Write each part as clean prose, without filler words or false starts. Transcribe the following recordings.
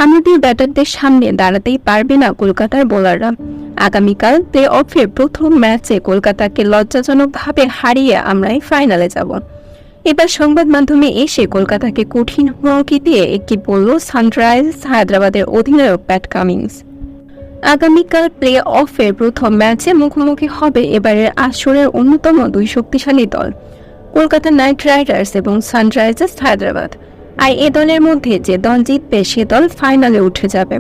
আমাদের ব্যাটারদের সামনে দাঁড়াতেই পারবে না কলকাতার বোলাররা। আগামীকাল প্লে অফের প্রথম ম্যাচে কলকাতাকে লজ্জাজনকভাবে হারিয়ে আমরাই ফাইনালে যাব। এবার সংবাদ মাধ্যমে এসে কলকাতাকে কঠিন হুমকি দিয়ে একটি বলল সানরাইজার্স হায়দ্রাবাদের অধিনায়ক প্যাট কামিন্স। আগামীকাল প্লে অফের প্রথম ম্যাচে মুখোমুখি হবে এবারের আসরের অন্যতম দুই শক্তিশালী দল, কলকাতা নাইট রাইডার্স এবং সানরাইজার্স হায়দ্রাবাদ। আর এ দলের মধ্যে যে দল জিতবে সে দল ফাইনালে উঠে যাবে।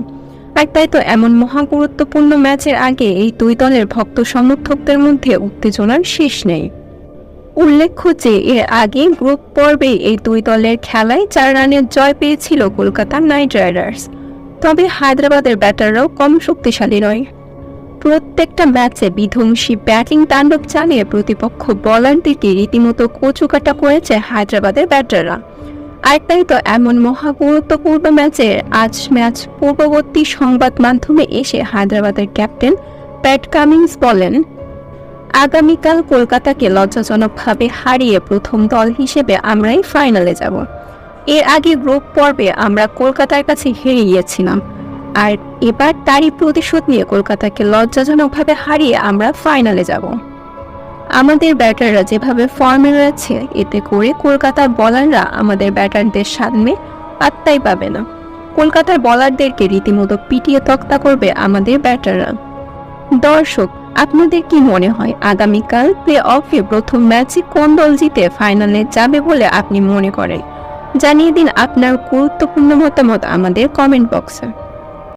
আর তাই তো এমন মহা গুরুত্বপূর্ণ ম্যাচের আগে এই দুই দলের ভক্ত সমর্থকদের মধ্যে উত্তেজনার শেষ নেই। উল্লেখ্য যে এর আগে গ্রুপ পর্বে এই দুই দলের খেলায় 4 রানের জয় পেয়েছিল কলকাতা নাইট রাইডার্স। তবে হায়দ্রাবাদের ব্যাটাররাও কম শক্তিশালী নয়। প্রত্যেকটা ম্যাচে বিধ্বংসী ব্যাটিং তাণ্ডব চালিয়ে প্রতিপক্ষ বোলারদেরকে রীতিমতো কচুকাটা করেছে হায়দ্রাবাদের ব্যাটাররা। আর তাই তো এমন মহা গুরুত্বপূর্ণ ম্যাচে আজ ম্যাচ পূর্ববর্তী সংবাদ মাধ্যমে এসে হায়দ্রাবাদের ক্যাপ্টেন প্যাট কামিন্স বলেন, আগামীকাল কলকাতাকে লজ্জাজনকভাবে হারিয়ে প্রথম দল হিসেবে আমরাই ফাইনালে যাব। এর আগে গ্রুপ পর্বে আমরা কলকাতার কাছে হেরে গিয়েছিলাম, আর এবার তারই প্রতিশোধ নিয়ে কলকাতাকে লজ্জাজনকভাবে হারিয়ে আমরা ফাইনালে যাব। আমাদের ব্যাটাররা যেভাবে ফর্মে রয়েছে এতে করে কলকাতার বোলাররা আমাদের ব্যাটারদের সামনে পাত্তাই পাবে না। কলকাতার বোলারদেরকে রীতিমতো পিটিয়ে তক্তা করবে আমাদের ব্যাটাররা। দর্শক, আপনাদের কি মনে হয় আগামীকাল প্লে অফে প্রথম ম্যাচে কোন দল জিতে ফাইনালে যাবে বলে আপনি মনে করেন? জানিয়ে দিন আপনার গুরুত্বপূর্ণ মতামত আমাদের কমেন্ট বক্সে।